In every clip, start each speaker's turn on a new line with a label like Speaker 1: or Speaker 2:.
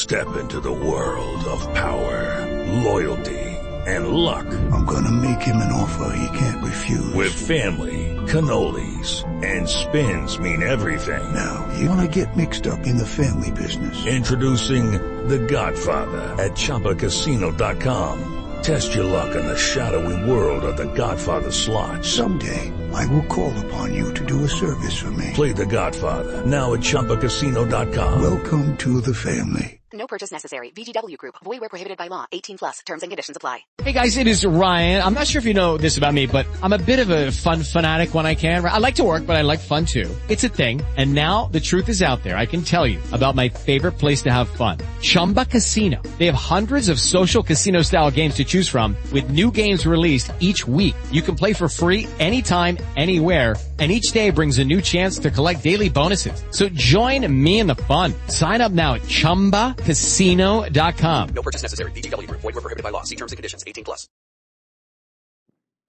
Speaker 1: Step into the world of power, loyalty, and luck.
Speaker 2: I'm gonna make him an offer he can't refuse.
Speaker 1: With family, cannolis, and spins mean everything.
Speaker 2: Now, you wanna get mixed up in the family business.
Speaker 1: Introducing The Godfather at ChumbaCasino.com. Test your luck in the shadowy world of The Godfather slot.
Speaker 2: Someday, I will call upon you to do a service for me.
Speaker 1: Play The Godfather now at ChumbaCasino.com.
Speaker 2: Welcome to the family.
Speaker 3: No purchase necessary. VGW Group. Void where prohibited by law. 18 plus. Terms and conditions apply.
Speaker 4: Hey guys, it is Ryan. I'm not sure if you know this about me, but I'm a bit of a fun fanatic when I can. I like to work, but I like fun too. It's a thing. And now the truth is out there. I can tell you about my favorite place to have fun. Chumba Casino. They have hundreds of social casino style games to choose from with new games released each week. You can play for free anytime, anywhere. And each day brings a new chance to collect daily bonuses. So join me in the fun. Sign up now at ChumbaCasino.com.
Speaker 3: No purchase necessary. VGW Group. Void where prohibited by law. See terms and conditions. 18 plus.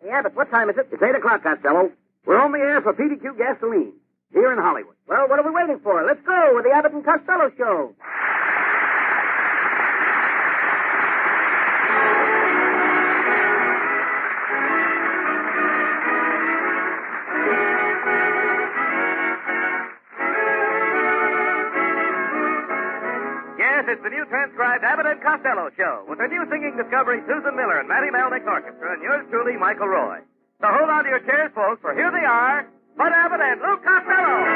Speaker 5: Hey, Abbott, what time is it? It's 8 o'clock, Costello. We're on the air for PDQ Gasoline here in Hollywood. Well, what are we waiting for? Let's go with the Abbott and Costello Show.
Speaker 6: It's the new transcribed Abbott and Costello Show with the new singing discovery Susan Miller and Maddie Melnick's Orchestra and yours truly, Michael Roy. So hold on to your chairs, folks, for here they are, Bud Abbott and Lou Costello.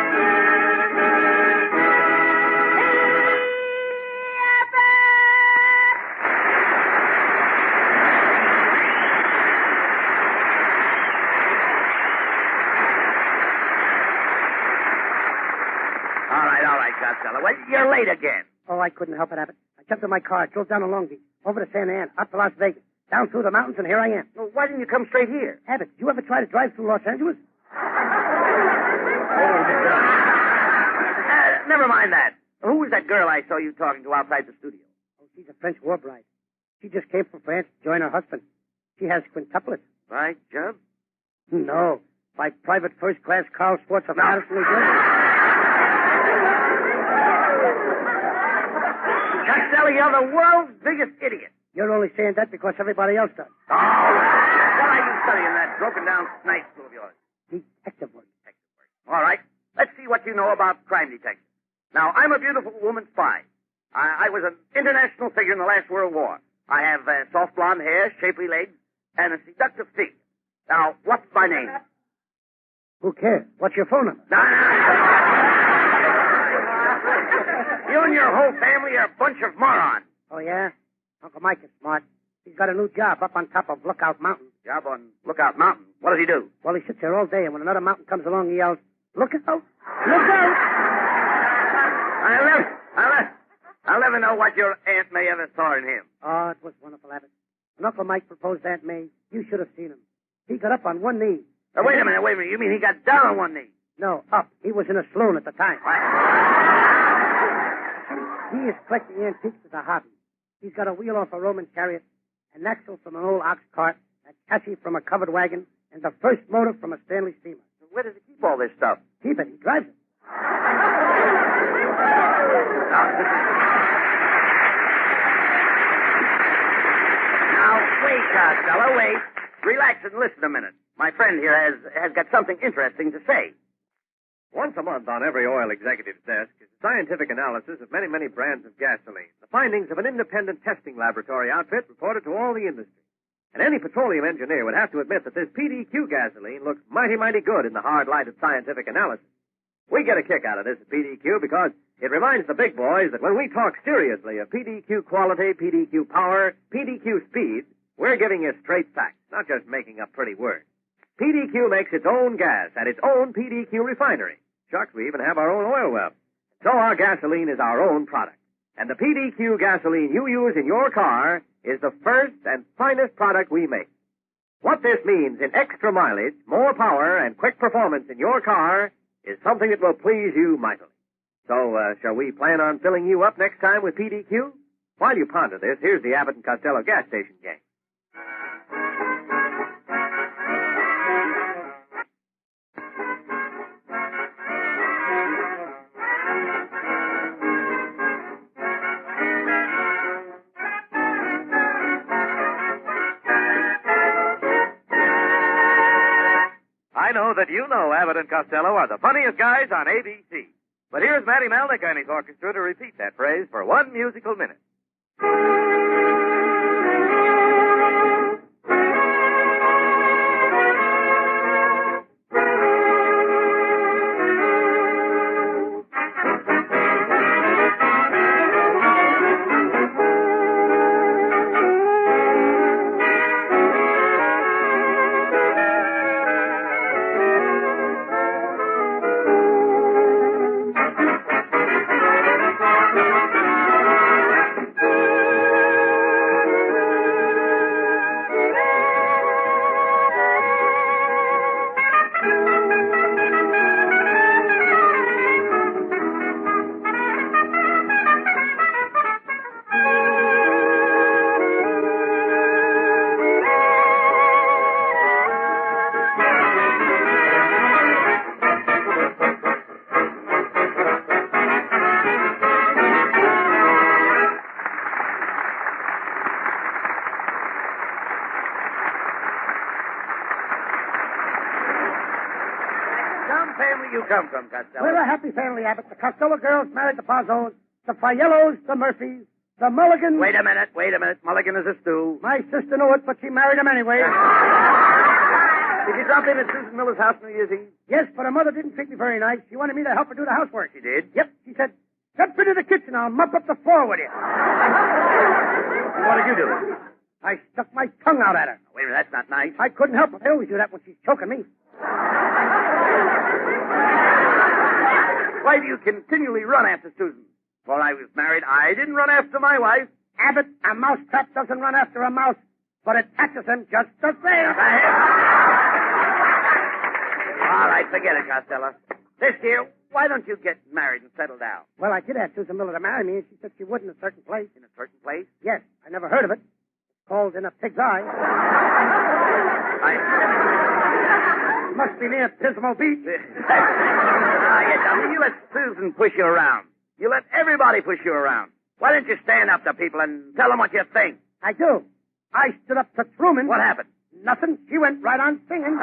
Speaker 5: All right, Costello. Well, you're late again.
Speaker 7: Oh, I couldn't help it, Abbott. I jumped in my car, drove down to Long Beach, over to Santa Ana, up to Las Vegas, down through the mountains, and here I am.
Speaker 5: Well, why didn't you come straight here?
Speaker 7: Abbott, did you ever try to drive through Los Angeles?
Speaker 5: Never mind that. Who was that girl I saw you talking to outside the studio?
Speaker 7: Oh, she's a French war bride. She just came from France to join her husband. She has quintuplets.
Speaker 5: Right, Jump?
Speaker 7: No, by private first-class Carl Sports of Madison, New Jersey.
Speaker 5: Costello, you're the world's biggest idiot.
Speaker 7: You're only saying that because everybody else does.
Speaker 5: Oh, what are you studying, that broken-down snipe school of yours?
Speaker 7: Detective work.
Speaker 5: All right, let's see what you know about crime detectives. Now, I'm a beautiful woman spy. I was an international figure in the last World War. I have soft blonde hair, shapely legs, and a seductive figure. Now, what's my name?
Speaker 7: Who cares? What's your phone number?
Speaker 5: No. You and your whole family are a bunch of morons.
Speaker 7: Oh, yeah? Uncle Mike is smart. He's got a new job up on top of Lookout Mountain.
Speaker 5: Job on Lookout Mountain? What does he do?
Speaker 7: Well, he sits there all day, and when another mountain comes along, he yells, "Look out! Look out!"
Speaker 5: I'll never know what your Aunt May ever saw in him.
Speaker 7: Oh, it was wonderful, Abbott. When Uncle Mike proposed Aunt May, you should have seen him. He got up on one knee.
Speaker 5: Wait a minute. You mean he got down on one knee?
Speaker 7: No, up. He was in a saloon at the time. He is collecting antiques as a hobby. He's got a wheel off a Roman chariot, an axle from an old ox cart, a chassis from a covered wagon, and the first motor from a Stanley steamer.
Speaker 5: Where does he keep all this stuff?
Speaker 7: Keep it. He drives it.
Speaker 5: Now, wait, Costello, wait. Relax and listen a minute. My friend here has got something interesting to say.
Speaker 6: Once a month on every oil executive's desk is a scientific analysis of many, many brands of gasoline. The findings of an independent testing laboratory outfit reported to all the industry. And any petroleum engineer would have to admit that this PDQ gasoline looks mighty, mighty good in the hard light of scientific analysis. We get a kick out of this at PDQ because it reminds the big boys that when we talk seriously of PDQ quality, PDQ power, PDQ speed, we're giving you straight facts, not just making up pretty words. PDQ makes its own gas at its own PDQ refinery. Shucks, we even have our own oil well. So our gasoline is our own product. And the PDQ gasoline you use in your car is the first and finest product we make. What this means in extra mileage, more power, and quick performance in your car is something that will please you mightily. So, shall we plan on filling you up next time with PDQ? While you ponder this, here's the Abbott and Costello gas station game. know that you know Abbott and Costello are the funniest guys on ABC. But here's Maddie Melnick and his orchestra to repeat that phrase for 1 musical minute.
Speaker 5: You come from, Costello?
Speaker 7: We're a happy family, Abbott. The Costello girls married the Parzos, the Faiellos, the Murphys, the Mulligans.
Speaker 5: Wait a minute. Mulligan is a stew.
Speaker 7: My sister knew it, but she married him anyway.
Speaker 5: Did you drop in at Susan Miller's house New Year's Eve?
Speaker 7: Yes, but her mother didn't treat me very nice. She wanted me to help her do the housework.
Speaker 5: She did?
Speaker 7: Yep. She said, get rid of the kitchen. I'll mop up the floor with you.
Speaker 5: What did you do?
Speaker 7: I stuck my tongue out at her.
Speaker 5: Wait a minute, that's not nice.
Speaker 7: I couldn't help it. I always do that when she's choking me.
Speaker 5: Why do you continually run after Susan? While I was married, I didn't run after my wife.
Speaker 7: Abbott, a mousetrap doesn't run after a mouse, but it catches him just the same.
Speaker 5: All right, forget it, Costello. This year, why don't you get married and settle down?
Speaker 7: Well, I did ask Susan Miller to marry me, and she said she would in a certain place.
Speaker 5: In a certain place?
Speaker 7: Yes, I never heard of it. It's called In a Pig's Eye. Must be near Pismo Beach.
Speaker 5: You let Susan push you around. You let everybody push you around. Why don't you stand up to people and tell them what you think?
Speaker 7: I do. I stood up to Truman.
Speaker 5: What happened?
Speaker 7: Nothing. She went right on singing.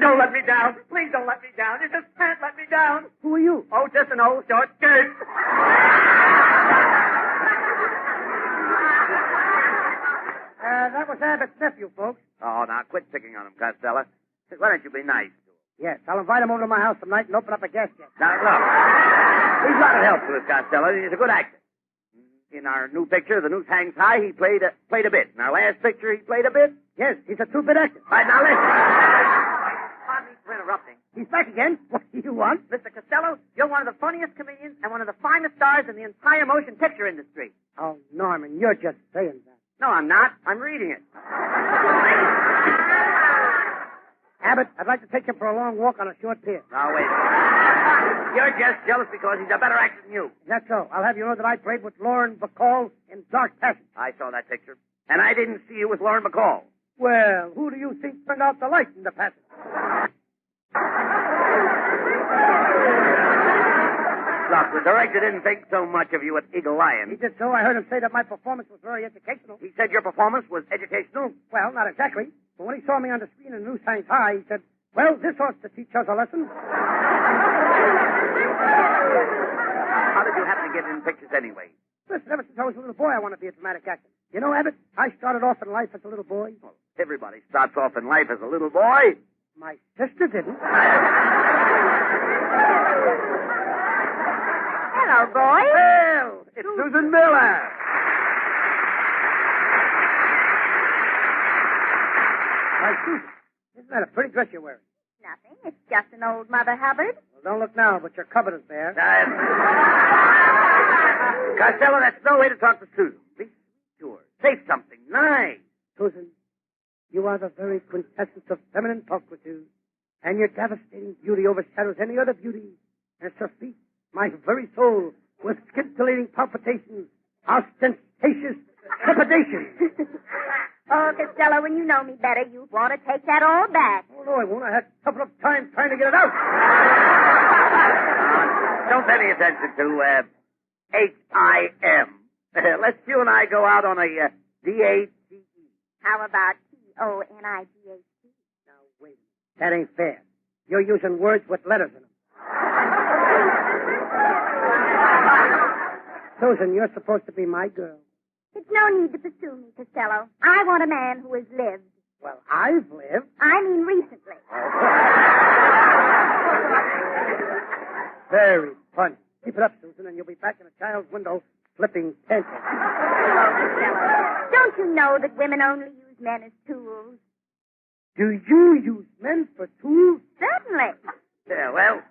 Speaker 8: Don't let me down. Please don't let me down. You just can't let me down.
Speaker 7: Who are you?
Speaker 8: Oh, just an old short skirt.
Speaker 7: That was Abbott's nephew, folks.
Speaker 5: Oh, now quit picking on him, Costello. Why don't you be nice to him?
Speaker 7: Yes, I'll invite him over to my house tonight and open up a gas jet.
Speaker 5: Now, look. He's a lot of help to us, Costello. He's a good actor. In our new picture, The Noose Hangs High, he played a bit. In our last picture, he played a bit.
Speaker 7: Yes, he's a two-bit actor.
Speaker 5: All right, now listen.
Speaker 8: Pardon me for interrupting.
Speaker 7: He's back again. What do you want?
Speaker 8: Mr. Costello, you're one of the funniest comedians and one of the finest stars in the entire motion picture industry.
Speaker 7: Oh, Norman, you're just saying that.
Speaker 5: No, I'm not. I'm reading it.
Speaker 7: Abbott, I'd like to take him for a long walk on a short pier.
Speaker 5: Now, wait. You're just jealous because he's a better actor than you.
Speaker 7: Is that so? I'll have you know that I played with Lauren Bacall in Dark Passage.
Speaker 5: I saw that picture. And I didn't see you with Lauren Bacall.
Speaker 7: Well, who do you think turned out the light in the passage?
Speaker 5: Look, the director didn't think so much of you at Eagle Lion.
Speaker 7: He did so. I heard him say that my performance was very educational.
Speaker 5: He said your performance was educational?
Speaker 7: Well, not exactly. But when he saw me on the screen in New Science High, he said, well, this ought to teach us a lesson.
Speaker 5: How did you happen to get in pictures anyway?
Speaker 7: Listen, ever since I was a little boy, I wanted to be a dramatic actor. You know, Abbott, I started off in life as a little boy.
Speaker 5: Well, everybody starts off in life as a little boy.
Speaker 7: My sister didn't.
Speaker 9: Hello, boy.
Speaker 5: Well, it's Susan Miller.
Speaker 7: Why, Susan, isn't that a pretty dress you're wearing?
Speaker 9: Nothing. It's just an old Mother Hubbard.
Speaker 7: Well, don't look now, but your cupboard is bare.
Speaker 5: Costello, that's no way to talk to Susan. Be sure. Say something nice.
Speaker 7: Susan, you are the very quintessence of feminine pulchritude, and your devastating beauty overshadows any other beauty. As her feet, my very soul, with scintillating palpitations, ostentatious trepidation.
Speaker 9: Oh, Costello, when you know me better, you want to take that all back.
Speaker 7: Oh, no, I won't. I had a couple of times trying to get it out.
Speaker 5: Don't pay any attention to H-I-M. Let's you and I go out on a D-A-T-E.
Speaker 9: How about T-O-N-I-G-H-T?
Speaker 7: Now, wait a minute. That ain't fair. You're using words with letters in them. Susan, you're supposed to be my girl.
Speaker 9: It's no need to pursue me, Costello. I want a man who has lived.
Speaker 7: Well, I've lived.
Speaker 9: I mean recently.
Speaker 7: Very funny. Keep it up, Susan, and you'll be back in a child's window flipping pencils.
Speaker 9: Don't you know that women only use men as tools?
Speaker 7: Do you use men for tools?
Speaker 9: Certainly.
Speaker 5: Yeah, well.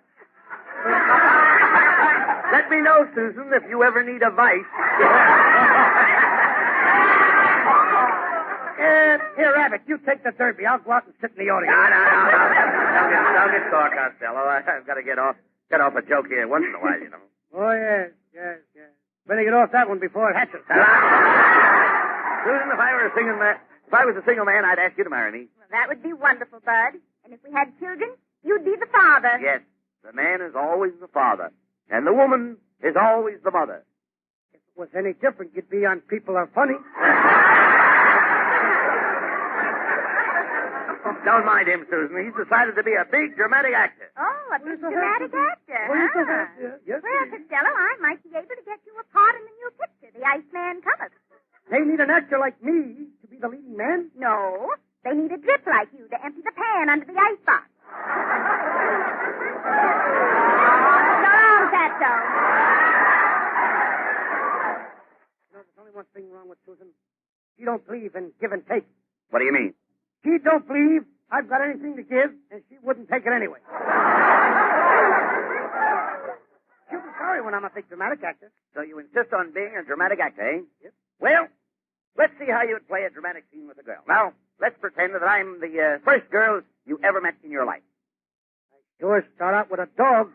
Speaker 5: Let me know, Susan, if you ever need a vice.
Speaker 7: Here, Abbott, you take the derby. I'll go out and sit in the audience.
Speaker 5: No. Don't get sore, Costello. I've got to get off a joke here once in a while, you know.
Speaker 7: Oh, yes. Better get off that one before it hatches.
Speaker 5: Susan, if I was a single man, I'd ask you to marry me.
Speaker 9: Well, that would be wonderful, Bud. And if we had children, you'd be the father.
Speaker 5: Yes, the man is always the father, and the woman is always the mother.
Speaker 7: If it was any different, you'd be on People Are Funny.
Speaker 5: Don't mind him, Susan. He's decided to be a big dramatic actor.
Speaker 9: Oh, a big dramatic actor,
Speaker 7: Yes,
Speaker 9: Well, Costello, I might be able to get you a part in the new picture, The Iceman Cometh.
Speaker 7: They need an actor like me to be the leading man?
Speaker 9: No, they need a drip like you to empty the pan under the icebox. So long, Fatso.
Speaker 7: You know, there's only one thing wrong with Susan. She don't believe in give and take.
Speaker 5: What do you mean?
Speaker 7: She don't believe I've got anything to give, and she wouldn't take it anyway. She'll be sorry when I'm a big dramatic actor.
Speaker 5: So you insist on being a dramatic actor, eh?
Speaker 7: Yep.
Speaker 5: Well, let's see how you'd play a dramatic scene with a girl. Now, let's pretend that I'm the first girl you ever met in your life.
Speaker 7: I sure start out with a dog.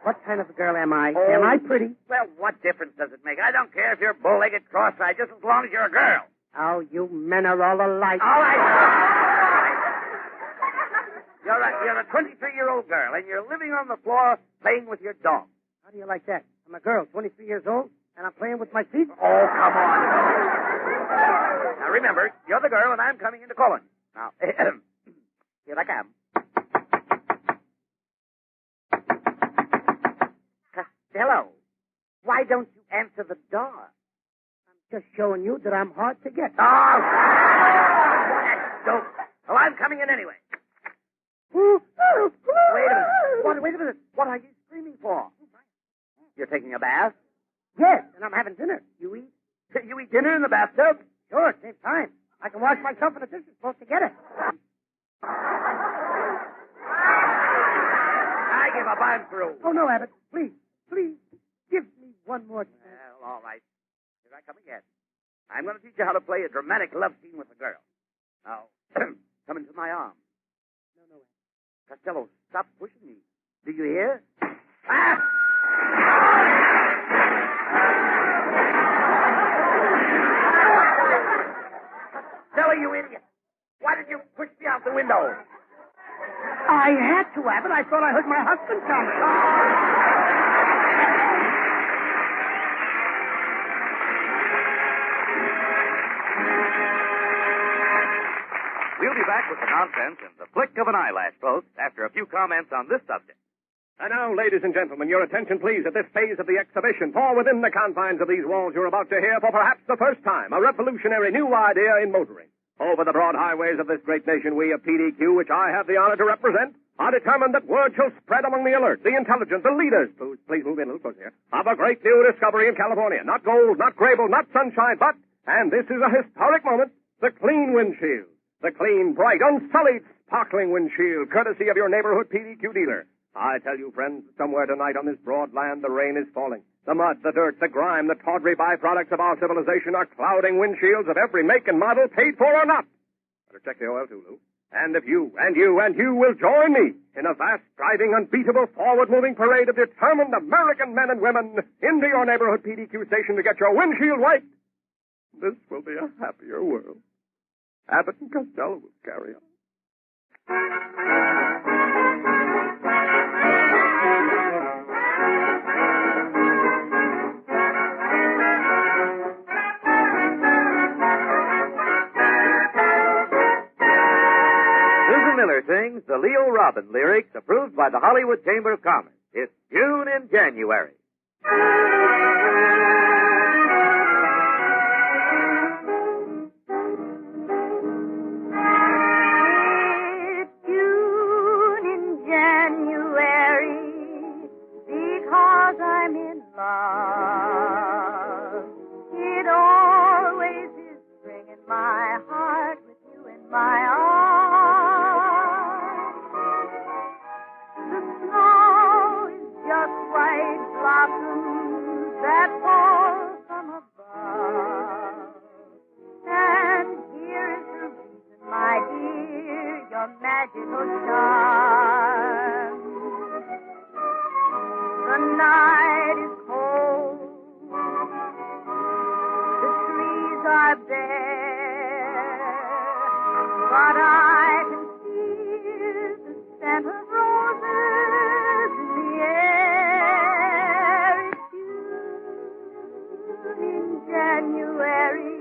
Speaker 7: What kind of a girl am I?
Speaker 5: Oh.
Speaker 7: Am I pretty?
Speaker 5: Well, what difference does it make? I don't care if you're bull-legged, cross-eyed, just as long as you're a girl.
Speaker 7: Oh, you men are all alike.
Speaker 5: All right. You're a 23-year-old girl, and you're living on the floor playing with your dog.
Speaker 7: How do you like that? I'm a girl, 23 years old, and I'm playing with my feet?
Speaker 5: Oh, come on. Now, remember, you're the girl, and I'm coming in to call her. Now, here I come. Costello, why don't you answer the door?
Speaker 7: Just showing you that I'm hard to get.
Speaker 5: Oh! That's dope. Well, I'm coming in anyway. Wait a minute. What are you screaming for? You're taking a bath?
Speaker 7: Yes, and I'm having dinner. You eat?
Speaker 5: You eat dinner in the bathtub?
Speaker 7: Sure, same time. I can wash myself in the dishes before to get it.
Speaker 5: I give up. I'm through.
Speaker 7: Oh, no, Abbott. Please, give me one more chance.
Speaker 5: Well, all right. Here I come again. I'm going to teach you how to play a dramatic love scene with a girl. Now, come into my arms.
Speaker 7: No.
Speaker 5: Costello, stop pushing me. Do you hear? Ah! Costello, you idiot. Why did you push me out the window?
Speaker 7: I had to, Abbott. I thought I heard my husband coming.
Speaker 10: We'll be back with the nonsense in the flick of an eyelash, folks, after a few comments on this subject.
Speaker 6: And now, ladies and gentlemen, your attention, please, at this phase of the exhibition. For within the confines of these walls, you're about to hear, for perhaps the first time, a revolutionary new idea in motoring. Over the broad highways of this great nation, we of PDQ, which I have the honor to represent, are determined that word shall spread among the alert, the intelligent, the leaders, please move in a little closer here, of a great new discovery in California. Not gold, not Grable, not sunshine, but, and this is a historic moment, the clean windshield. The clean, bright, unsullied, sparkling windshield, courtesy of your neighborhood PDQ dealer. I tell you, friends, somewhere tonight on this broad land, the rain is falling. The mud, the dirt, the grime, the tawdry byproducts of our civilization are clouding windshields of every make and model, paid for or not. Better check the oil, too, Lou. And if you, and you, and you will join me in a vast, driving, unbeatable, forward-moving parade of determined American men and women into your neighborhood PDQ station to get your windshield wiped, this will be a happier world. Abbott and Costello will carry on.
Speaker 10: plot and lyrics approved by the Hollywood Chamber of Commerce. It's June in January.
Speaker 9: It's June in January because I'm in love. It always is spring in my heart with you in my arms. The snow is just white blossoms that fall from above. And here is the reason, my dear, your magical charm. The night is cold. The trees are bare. But I can feel the scent of roses in the air. It's June in January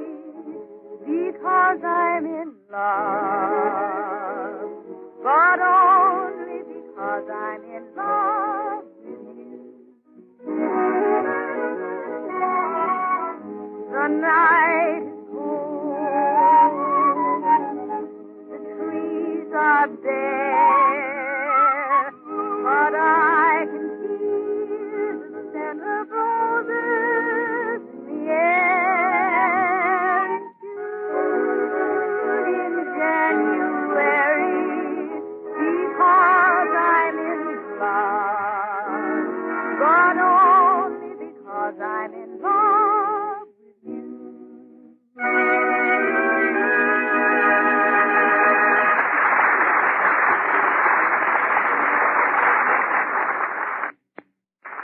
Speaker 9: because I'm in love. But only because I'm in love with you. The night is cold. The trees are bare. But I can feel the scent of roses in the air. It's June in January because I'm in love. But only because I'm in love with you.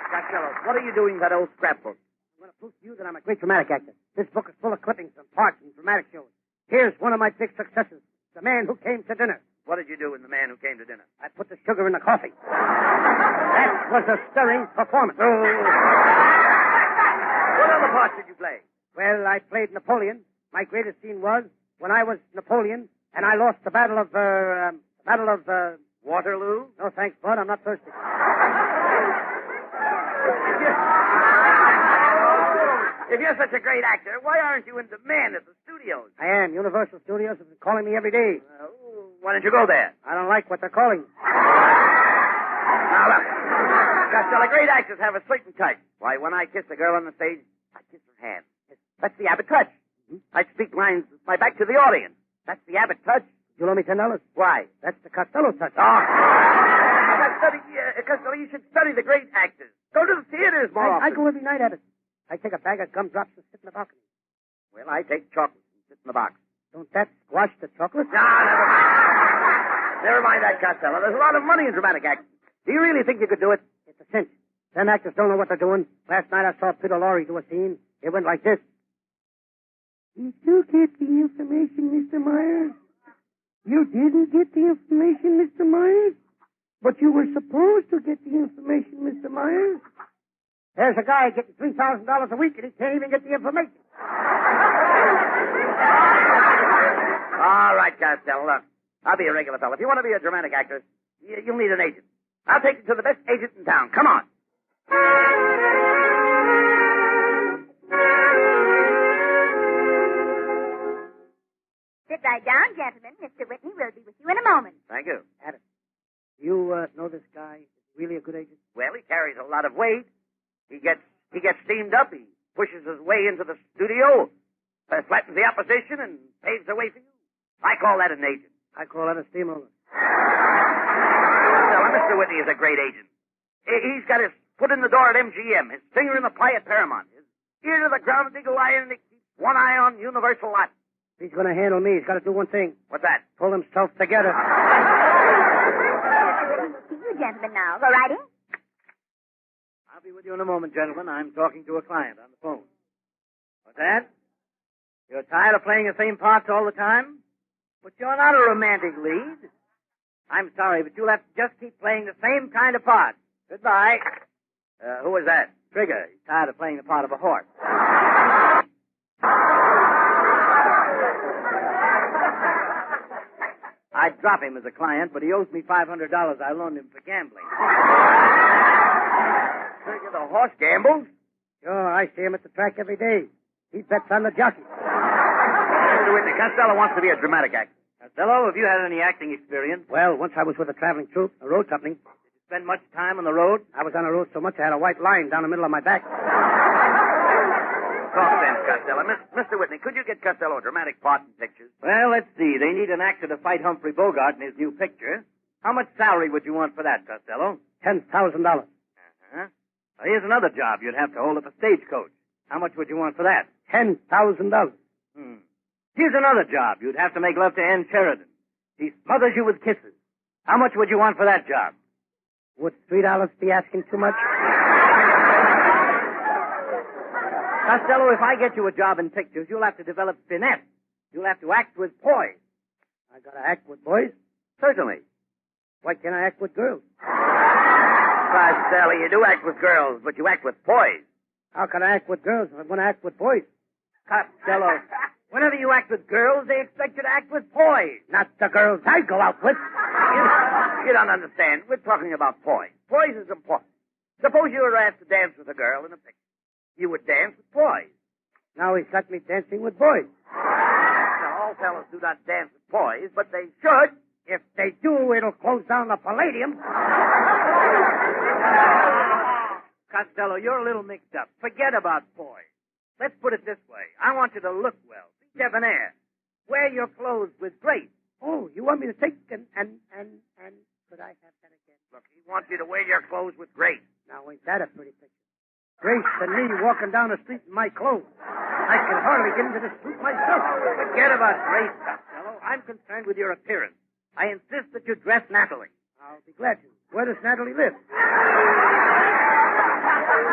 Speaker 5: Costello, what are you doing with that old scrapbook?
Speaker 7: I'm going to prove to you that I'm a great dramatic actor. This book is full of clippings and parts and dramatic shows. Here's one of my big successes, The Man Who Came to Dinner.
Speaker 5: What did you do in The Man Who Came to Dinner?
Speaker 7: I put the sugar in the coffee. That was a stirring performance.
Speaker 5: What other parts did you play?
Speaker 7: Well, I played Napoleon. My greatest scene was when I was Napoleon and I lost the Battle of
Speaker 5: Waterloo?
Speaker 7: No, thanks, Bud. I'm not thirsty.
Speaker 5: If you're such a great actor, why aren't you in demand at the studios?
Speaker 7: I am. Universal Studios have been calling me every day.
Speaker 5: Why don't you go there?
Speaker 7: I don't like what they're calling me.
Speaker 5: Now, look. Costello, great actors have a certain touch. Why, when I kiss a girl on the stage, I kiss her hand. That's the Abbott touch.
Speaker 7: Mm-hmm.
Speaker 5: I speak lines with my back to the audience. That's the Abbott touch.
Speaker 7: You owe me $10.
Speaker 5: Why?
Speaker 7: That's the Costello touch.
Speaker 5: Oh. Costello, you should study the great actors. Go to the theaters more often.
Speaker 7: I go every night at it. I take a bag of gumdrops and sit in the balcony.
Speaker 5: Well, I take chocolate and sit in the box.
Speaker 7: Don't that squash the chocolate?
Speaker 5: No, never mind. Never mind that, Costello. There's a lot of money in dramatic acting. Do you really think you could do it?
Speaker 7: It's a cinch. Them actors don't know what they're doing. Last night I saw Peter Lorre do a scene. It went like this. Did you get the information, Mr. Myers? You didn't get the information, Mr. Myers? But you were supposed to get the information, Mr. Myers. There's a guy getting $3,000 a week and he can't even get the information.
Speaker 5: All right, Costello, look. I'll be a regular fellow. If you want to be a dramatic actor, you'll need an agent. I'll take you to the best agent in town. Come on.
Speaker 9: Sit right down, gentlemen. Mr. Whitney will be with you in a moment.
Speaker 5: Thank you.
Speaker 7: Abbott, you know this guy is really a good agent?
Speaker 5: Well, he carries a lot of weight. He gets steamed up. He pushes his way into the studio, flattens the opposition, and paves the way for you. I call that an agent.
Speaker 7: I call that a steamroller.
Speaker 5: Well, Mr. Whitney is a great agent. He's got his foot in the door at MGM, his finger in the pie at Paramount, his ear to the ground at Eagle Eye, and he keeps one eye on Universal Lot.
Speaker 7: He's going to handle me. He's got to do one thing.
Speaker 5: What's that?
Speaker 7: Pull himself together.
Speaker 9: See you gentlemen now. Go right in.
Speaker 6: I'll be with you in a moment, gentlemen. I'm talking to a client on the phone. What's that? You're tired of playing the same parts all the time? But you're not a romantic lead. I'm sorry, but you'll have to just keep playing the same kind of part. Goodbye.
Speaker 5: Who is that?
Speaker 6: Trigger. He's tired of playing the part of a horse.
Speaker 11: I'd drop him as a client, but he owes me $500 I loaned him for gambling.
Speaker 5: Figure the horse gambles?
Speaker 7: Sure, I see him at the track every day. He bets on the jockey.
Speaker 5: Mr. Whitney, Costello wants to be a dramatic actor.
Speaker 11: Costello, have you had any acting experience?
Speaker 7: Well, once I was with a traveling troupe, a road company.
Speaker 11: Did you spend much time on the road?
Speaker 7: I was on the road so much I had a white line down the middle of my back.
Speaker 5: Talk sense, Costello. Mr. Whitney, could you get Costello a dramatic part in pictures?
Speaker 11: Well, let's see. They need an actor to fight Humphrey Bogart in his new picture. How much salary would you want for that, Costello?
Speaker 7: $10,000.
Speaker 11: Uh-huh. Well, here's another job you'd have to hold up a stagecoach. How much would you want for that?
Speaker 7: $10,000.
Speaker 11: Here's another job. You'd have to make love to Ann Sheridan. She smothers you with kisses. How much would you want for that job?
Speaker 7: Would $3 be asking too much?
Speaker 11: Costello, if I get you a job in pictures, you'll have to develop finesse. You'll have to act with poise.
Speaker 7: I gotta act with boys?
Speaker 5: Certainly.
Speaker 7: Why can't I act with girls?
Speaker 5: Costello, you do act with girls, but you act with poise.
Speaker 7: How can I act with girls if I'm gonna act with boys?
Speaker 11: Costello, whenever you act with girls, they expect you to act with poise.
Speaker 7: Not the girls I go out with.
Speaker 5: You don't understand. We're talking about poise. Poise is important. Suppose you were asked to dance with a girl in a picture. You would dance with poise.
Speaker 7: Now he's got me dancing with boys.
Speaker 5: Now, all fellows do not dance with poise, but they should.
Speaker 7: If they do, it'll close down the Palladium.
Speaker 11: Costello, you're a little mixed up. Forget about poise. Let's put it this way. I want you to look well. Be debonair. Wear your clothes with grace.
Speaker 7: Oh, you want me to take and could I have that again?
Speaker 5: Look, he wants you to wear your clothes with grace.
Speaker 7: Now, ain't that a pretty picture? Grace and me walking down the street in my clothes. I can hardly get into this suit myself.
Speaker 11: Forget about grace, Costello. I'm concerned with your appearance. I insist that you dress Natalie.
Speaker 7: I'll be glad to. Where does Natalie live?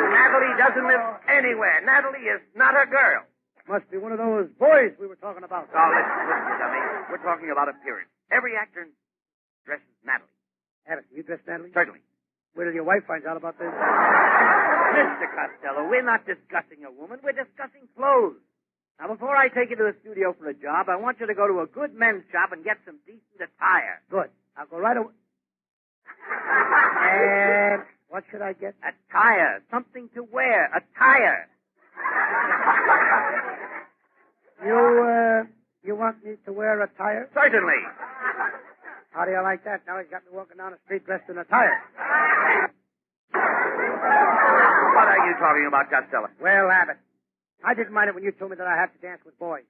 Speaker 5: Natalie doesn't live anywhere. Natalie is not a girl.
Speaker 7: Must be one of those boys we were talking about.
Speaker 5: Oh, listen, dummy. We're talking about appearance. Every actor dresses Natalie.
Speaker 7: Abbott, you dress Natalie?
Speaker 5: Certainly.
Speaker 7: Where till your wife finds out about this?
Speaker 11: Mr. Costello, we're not discussing a woman. We're discussing clothes. Now, before I take you to the studio for a job, I want you to go to a good men's shop and get some decent attire.
Speaker 7: Good. I'll go right away. And what should I get?
Speaker 11: Attire. Something to wear. Attire.
Speaker 7: You want me to wear attire?
Speaker 5: Certainly.
Speaker 7: How do you like that? Now he's got me walking down the street dressed in attire.
Speaker 5: What are you talking about, Costello?
Speaker 7: Well, Abbott, I didn't mind it when you told me that I have to dance with boys.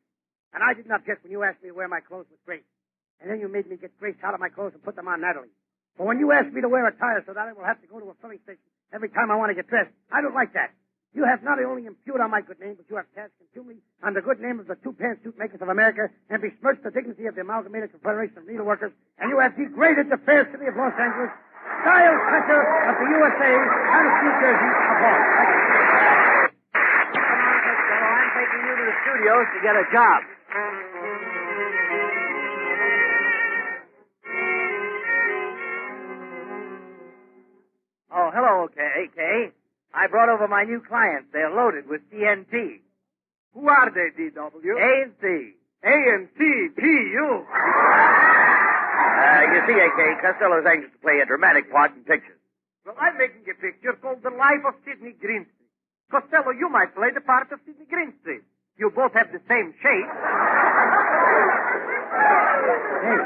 Speaker 7: And I didn't object when you asked me to wear my clothes with Grace. And then you made me get Grace out of my clothes and put them on Natalie. But when you asked me to wear attire so that I will have to go to a filling station every time I want to get dressed, I don't like that. You have not only impugned on my good name, but you have cast contumely on the good name of the two pantsuit makers of America and besmirched the dignity of the Amalgamated Confederation of Needleworkers, and you have degraded the fair city of Los Angeles, style center of the USA, and of New Jersey of all.
Speaker 11: I'm taking you to the studios to get a job. Oh, hello, AK. I brought over my new clients. They're loaded with TNT.
Speaker 12: Who are they, DW?
Speaker 11: A&C.
Speaker 12: A&C, P.U.
Speaker 5: You see, AK, Costello's anxious to play a dramatic part in pictures.
Speaker 12: Well, I'm making a picture called The Life of Sidney Greenstreet. Costello, you might play the part of Sidney Greenstreet. You both have the same shape.
Speaker 7: Hey,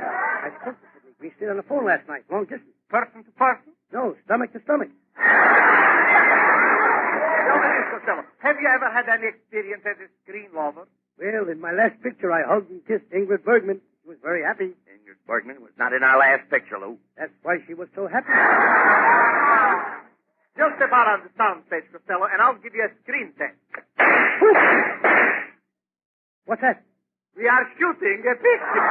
Speaker 7: I spoke to Sidney Greenstreet on the phone last night, long distance.
Speaker 12: Person to person?
Speaker 7: No, stomach to stomach.
Speaker 12: Costello, have you ever had any experience as a screen lover?
Speaker 7: Well, in my last picture, I hugged and kissed Ingrid Bergman. She was very happy.
Speaker 5: Ingrid Bergman was not in our last picture, Lou.
Speaker 7: That's why she was so happy.
Speaker 12: Just step out on the sound stage, Costello, and I'll give you a screen test.
Speaker 7: What's that?
Speaker 12: We are shooting a picture.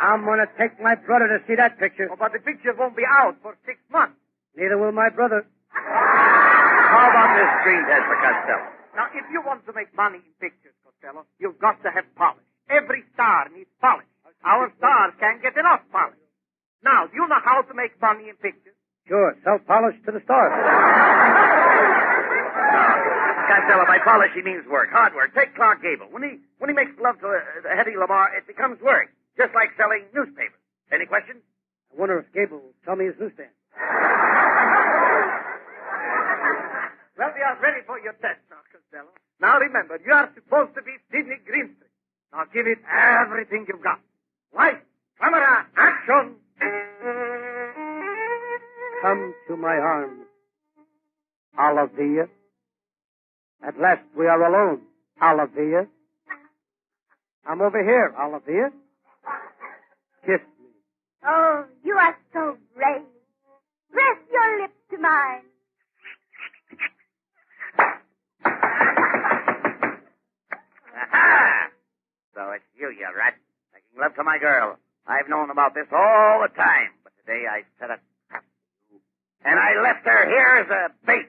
Speaker 7: I'm going to take my brother to see that picture.
Speaker 12: Oh, but the picture won't be out for 6 months.
Speaker 7: Neither will my brother.
Speaker 5: How about this screen test for Costello?
Speaker 12: Now, if you want to make money in pictures, Costello, you've got to have polish. Every star needs polish. Our stars can't get enough polish. Now, do you know how to make money in pictures?
Speaker 7: Sure, self-polish to the stars.
Speaker 5: Costello, by polish he means work, hard work. Take Clark Gable. When he makes love to Hedy Lamarr, it becomes work, just like selling newspapers. Any questions?
Speaker 7: I wonder if Gable will sell me his newsstand.
Speaker 12: Well, we are ready for your test now, Costello. Now remember, you are supposed to be Sidney Greenstreet. Now give it everything you've got. Light, camera, action!
Speaker 7: Come to my arms, Olivia. At last we are alone, Olivia. I'm over here, Olivia. Kiss me.
Speaker 9: Oh, you are so brave. Press your lips to mine.
Speaker 5: Aha! So it's you rat, making love to my girl. I've known about this all the time, but today I set a trap for you, and I left her here as a bait.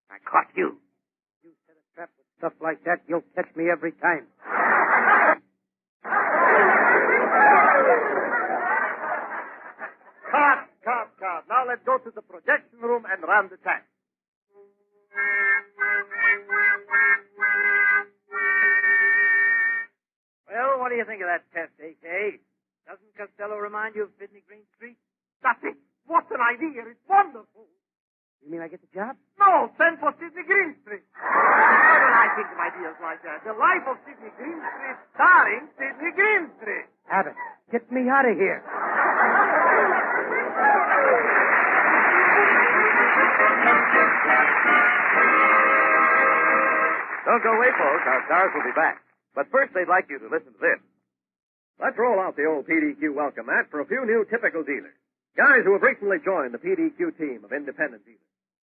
Speaker 5: I caught you.
Speaker 7: You set a trap with stuff like that, you'll catch me every time.
Speaker 12: Cut. Now let's go to the projection room and run the test.
Speaker 11: Well, what do you think of that test, A.K.? Doesn't Costello remind you of Sidney Greenstreet?
Speaker 12: That's it. What an idea. It's wonderful.
Speaker 7: You mean I get the job?
Speaker 12: No, send for Sidney Greenstreet. Why don't I think of ideas like that? The Life of Sidney Greenstreet starring Sidney Greenstreet.
Speaker 7: Abbott, get me out of here.
Speaker 10: Don't go away, folks. Our stars will be back. But first, they'd like you to listen to this.
Speaker 6: Let's roll out the old PDQ welcome mat for a few new typical dealers. Guys who have recently joined the PDQ team of independent dealers.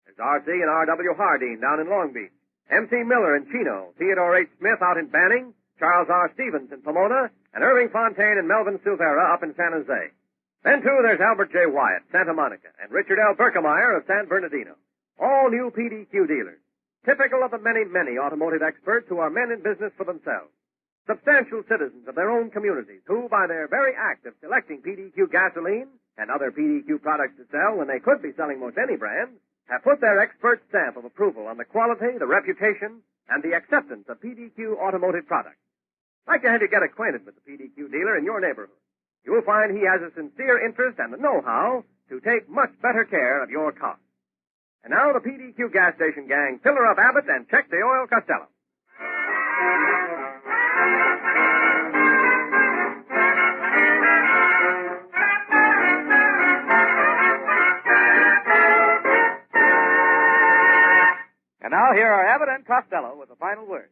Speaker 6: There's R.C. and R.W. Hardeen down in Long Beach, M.T. Miller in Chino, Theodore H. Smith out in Banning, Charles R. Stevens in Pomona, and Irving Fontaine and Melvin Silvera up in San Jose. Then, too, there's Albert J. Wyatt, Santa Monica, and Richard L. Berkemeyer of San Bernardino. All new PDQ dealers. Typical of the many, many automotive experts who are men in business for themselves. Substantial citizens of their own communities who, by their very act of selecting PDQ gasoline and other PDQ products to sell when they could be selling most any brand, have put their expert stamp of approval on the quality, the reputation, and the acceptance of PDQ automotive products. I'd like to have you get acquainted with the PDQ dealer in your neighborhood. You'll find he has a sincere interest and the know-how to take much better care of your car. And now the PDQ gas station gang, fill her up Abbott and check the oil Costello.
Speaker 10: And now here are Abbott and Costello with the final word.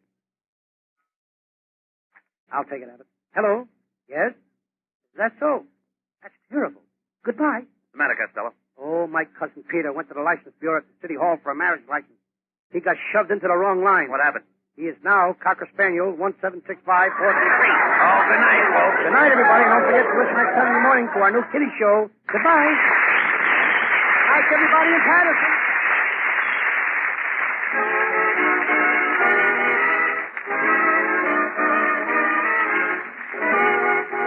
Speaker 7: I'll take it, Abbott. Hello? Yes? Is that so? That's terrible. Goodbye.
Speaker 10: What's the matter, Costello?
Speaker 7: Oh, my cousin Peter went to the license bureau at the city hall for a marriage license. He got shoved into the wrong line.
Speaker 10: What happened?
Speaker 7: He is now Cocker Spaniel 1765433.
Speaker 5: Oh, good night, folks.
Speaker 7: Good night, everybody. Don't forget to listen next Sunday morning to our new kitty show. Goodbye. Night, everybody in Patterson.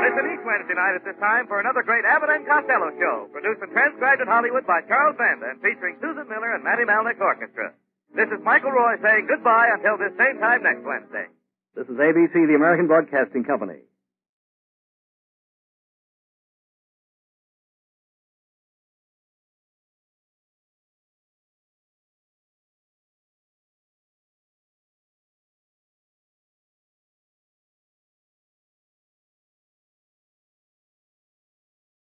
Speaker 10: Listen each Wednesday night at this time for another great Abbott and Costello show, produced and transcribed in Hollywood by Charles Banda and featuring Susan Miller and Maddie Melnick Orchestra. This is Michael Roy saying goodbye until this same time next Wednesday.
Speaker 13: This is ABC, the American Broadcasting Company.